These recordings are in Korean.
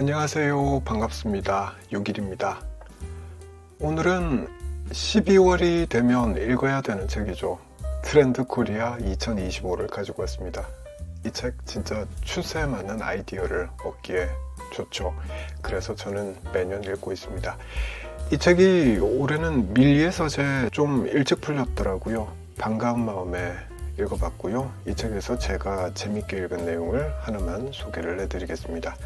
안녕하세요. 반갑습니다. 요길입니다. 오늘은 12월이 되면 읽어야 되는 책이죠. 트렌드 코리아 2025를 가지고 왔습니다. 이 책 진짜 추세에 맞는 아이디어를 얻기에 좋죠. 그래서 저는 매년 읽고 있습니다. 이 책이 올해는 밀리의 서재 좀 일찍 풀렸더라고요. 반가운 마음에 읽어봤고요. 이 책에서 제가 재밌게 읽은 내용을 하나만 소개를 해드리겠습니다.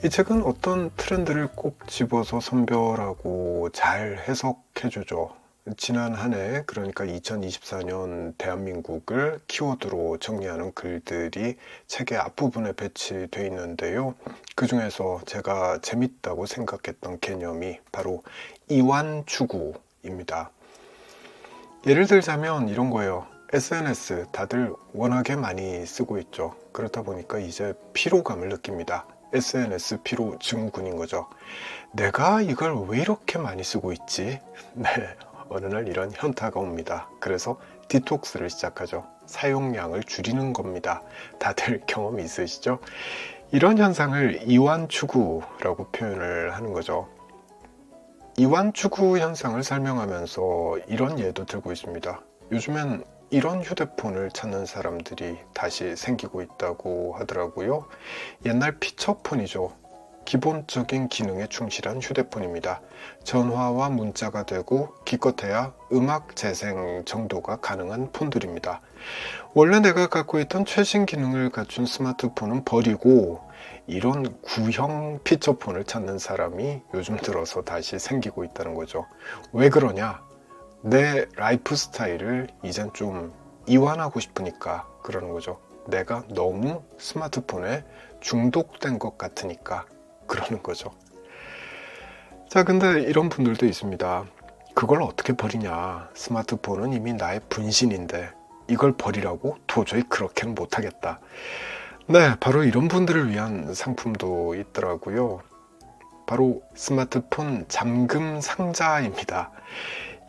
이 책은 어떤 트렌드를 꼭 집어서 선별하고 잘 해석해주죠. 지난 한 해, 그러니까 2024년 대한민국을 키워드로 정리하는 글들이 책의 앞부분에 배치되어 있는데요. 그 중에서 제가 재밌다고 생각했던 개념이 바로 이완추구입니다. 예를 들자면 이런 거예요. SNS 다들 워낙에 많이 쓰고 있죠. 그렇다 보니까 이제 피로감을 느낍니다. SNS 피로 증후군인 거죠. 내가 이걸 왜 이렇게 많이 쓰고 있지? 네, 어느 날 이런 현타가 옵니다. 그래서 디톡스를 시작하죠. 사용량을 줄이는 겁니다. 다들 경험이 있으시죠? 이런 현상을 이완추구라고 표현을 하는 거죠. 이완추구 현상을 설명하면서 이런 예도 들고 있습니다. 요즘엔 이런 휴대폰을 찾는 사람들이 다시 생기고 있다고 하더라고요. 옛날 피처폰이죠. 기본적인 기능에 충실한 휴대폰입니다. 전화와 문자가 되고 기껏해야 음악 재생 정도가 가능한 폰들입니다. 원래 내가 갖고 있던 최신 기능을 갖춘 스마트폰은 버리고 이런 구형 피처폰을 찾는 사람이 요즘 들어서 다시 생기고 있다는 거죠. 왜 그러냐? 내 라이프 스타일을 이젠 좀 이완하고 싶으니까 그러는 거죠. 내가 너무 스마트폰에 중독된 것 같으니까 그러는 거죠. 자, 근데 이런 분들도 있습니다. 그걸 어떻게 버리냐? 스마트폰은 이미 나의 분신인데 이걸 버리라고? 도저히 그렇게는 못하겠다. 네, 바로 이런 분들을 위한 상품도 있더라고요. 바로 스마트폰 잠금 상자입니다.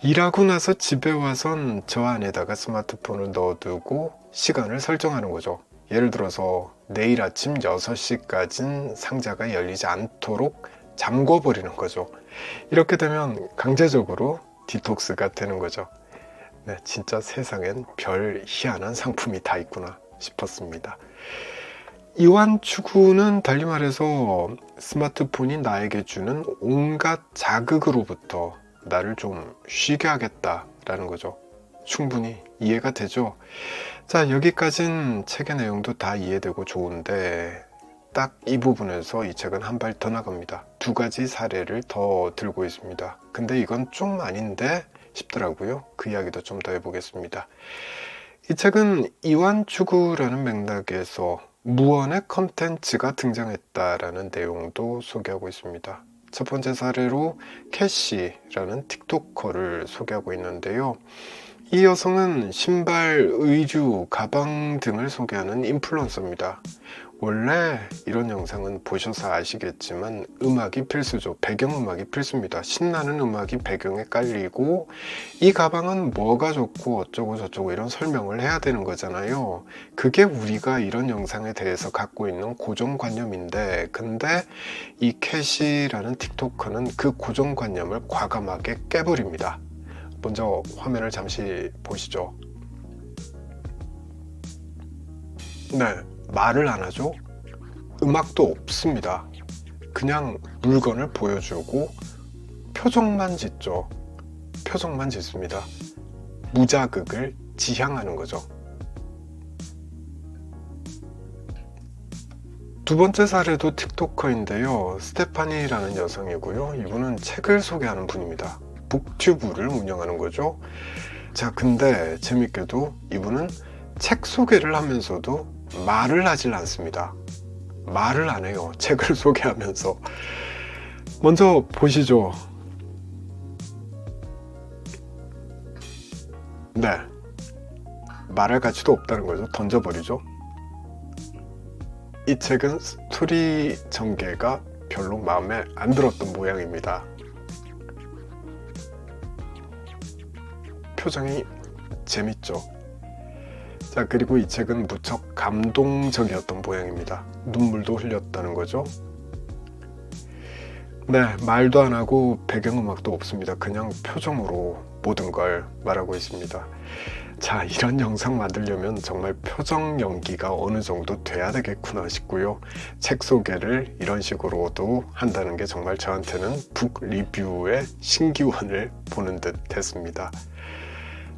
일하고 나서 집에 와선 저 안에다가 스마트폰을 넣어두고 시간을 설정하는 거죠. 예를 들어서 내일 아침 6시까지는 상자가 열리지 않도록 잠궈버리는 거죠. 이렇게 되면 강제적으로 디톡스가 되는 거죠. 네, 진짜 세상엔 별 희한한 상품이 다 있구나 싶었습니다. 이완추구는 달리 말해서 스마트폰이 나에게 주는 온갖 자극으로부터 나를 좀 쉬게 하겠다라는 거죠. 충분히 이해가 되죠? 자, 여기까진 책의 내용도 다 이해되고 좋은데 딱 이 부분에서 이 책은 한 발 더 나갑니다. 두 가지 사례를 더 들고 있습니다. 근데 이건 좀 아닌데 싶더라고요. 그 이야기도 좀 더 해보겠습니다. 이 책은 이완추구라는 맥락에서 무언의 컨텐츠가 등장했다라는 내용도 소개하고 있습니다. 첫 번째 사례로 캐시라는 틱토커를 소개하고 있는데요. 이 여성은 신발, 의류, 가방 등을 소개하는 인플루언서입니다. 원래 이런 영상은 보셔서 아시겠지만 음악이 필수죠. 배경음악이 필수입니다. 신나는 음악이 배경에 깔리고 이 가방은 뭐가 좋고 어쩌고 저쩌고 이런 설명을 해야 되는 거잖아요. 그게 우리가 이런 영상에 대해서 갖고 있는 고정관념인데, 근데 이 캐시라는 틱토커는 그 고정관념을 과감하게 깨버립니다. 먼저 화면을 잠시 보시죠. 네, 말을 안 하죠. 음악도 없습니다. 그냥 물건을 보여주고 표정만 짓죠. 표정만 짓습니다. 무자극을 지향하는 거죠. 두 번째 사례도 틱토커인데요. 스테파니라는 여성이고요. 이분은 책을 소개하는 분입니다. 북튜브를 운영하는 거죠. 자, 근데 재밌게도 이분은 책 소개를 하면서도 말을 하질 않습니다. 말을 안 해요. 책을 소개하면서. 먼저 보시죠. 네, 말할 가치도 없다는 거죠. 던져버리죠. 이 책은 스토리 전개가 별로 마음에 안 들었던 모양입니다. 표정이 재밌죠. 자, 그리고 이 책은 무척 감동적이었던 모양입니다. 눈물도 흘렸다는 거죠. 네, 말도 안 하고 배경음악도 없습니다. 그냥 표정으로 모든 걸 말하고 있습니다. 자, 이런 영상 만들려면 정말 표정 연기가 어느 정도 돼야 되겠구나 싶고요. 책 소개를 이런 식으로도 한다는 게 정말 저한테는 북 리뷰의 신기원을 보는 듯 했습니다.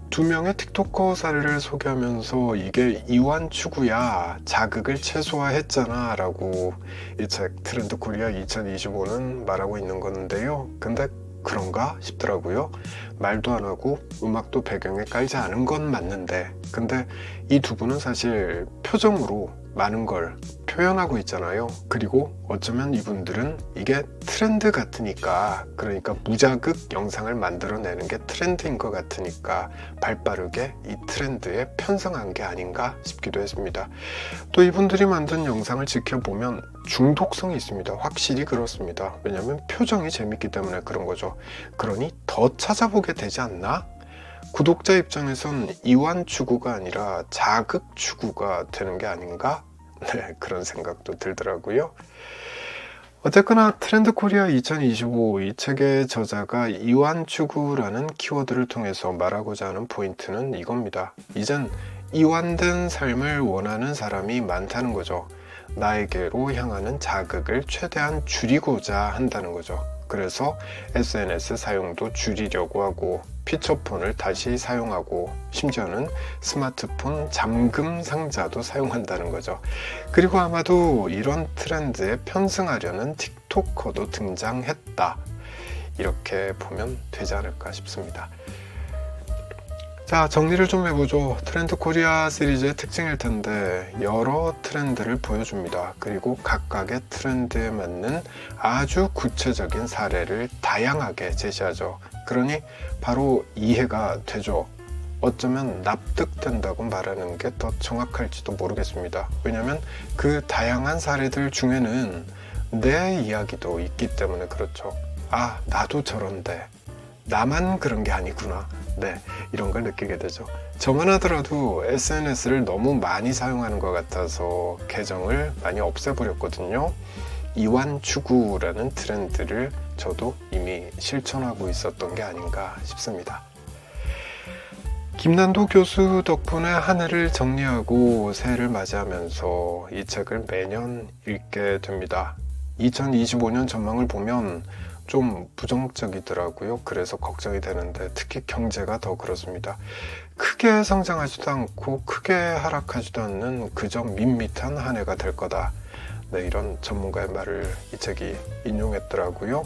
두 명의 틱토커 사례를 소개하면서 이게 이완추구야, 자극을 최소화했잖아 라고 이 책 트렌드 코리아 2025는 말하고 있는 건데요. 근데 그런가 싶더라고요. 말도 안 하고 음악도 배경에 깔지 않은 건 맞는데, 근데 이 두 분은 사실 표정으로 많은 걸 표현하고 있잖아요. 그리고 어쩌면 이분들은 이게 트렌드 같으니까, 그러니까 무자극 영상을 만들어내는 게 트렌드인 것 같으니까 발빠르게 이 트렌드에 편성한 게 아닌가 싶기도 했습니다. 또 이분들이 만든 영상을 지켜보면 중독성이 있습니다. 확실히 그렇습니다. 왜냐하면 표정이 재밌기 때문에 그런 거죠. 그러니 더 찾아보게 되지 않나? 구독자 입장에선 이완 추구가 아니라 자극 추구가 되는 게 아닌가? 네, 그런 생각도 들더라고요. 어쨌거나 트렌드 코리아 2025 이 책의 저자가 이완 추구라는 키워드를 통해서 말하고자 하는 포인트는 이겁니다. 이젠 이완된 삶을 원하는 사람이 많다는 거죠. 나에게로 향하는 자극을 최대한 줄이고자 한다는 거죠. 그래서 SNS 사용도 줄이려고 하고 피처폰을 다시 사용하고 심지어는 스마트폰 잠금 상자도 사용한다는 거죠. 그리고 아마도 이런 트렌드에 편승하려는 틱토커도 등장했다. 이렇게 보면 되지 않을까 싶습니다. 자, 정리를 좀 해보죠. 트렌드 코리아 시리즈의 특징일 텐데 여러 트렌드를 보여줍니다. 그리고 각각의 트렌드에 맞는 아주 구체적인 사례를 다양하게 제시하죠. 그러니 바로 이해가 되죠. 어쩌면 납득된다고 말하는 게 더 정확할지도 모르겠습니다. 왜냐하면 그 다양한 사례들 중에는 내 이야기도 있기 때문에 그렇죠. 아, 나도 저런데 나만 그런 게 아니구나. 네, 이런 걸 느끼게 되죠. 저만 하더라도 SNS를 너무 많이 사용하는 것 같아서 계정을 많이 없애버렸거든요. 이완 추구라는 트렌드를 저도 이미 실천하고 있었던 게 아닌가 싶습니다. 김난도 교수 덕분에 한 해를 정리하고 새해를 맞이하면서 이 책을 매년 읽게 됩니다. 2025년 전망을 보면 좀 부정적이더라고요. 그래서 걱정이 되는데 특히 경제가 더 그렇습니다. 크게 성장하지도 않고 크게 하락하지도 않는 그저 밋밋한 한 해가 될 거다. 네, 이런 전문가의 말을 이 책이 인용했더라고요.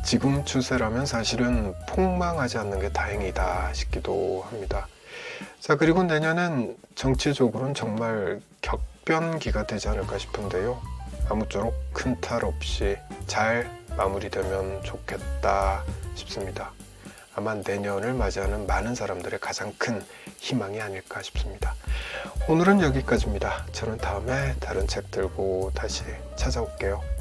지금 추세라면 사실은 폭망하지 않는 게 다행이다 싶기도 합니다. 자, 그리고 내년엔 정치적으로는 정말 격변기가 되지 않을까 싶은데요. 아무쪼록 큰 탈 없이 잘 마무리되면 좋겠다 싶습니다. 아마 내년을 맞이하는 많은 사람들의 가장 큰 희망이 아닐까 싶습니다. 오늘은 여기까지입니다. 저는 다음에 다른 책 들고 다시 찾아올게요.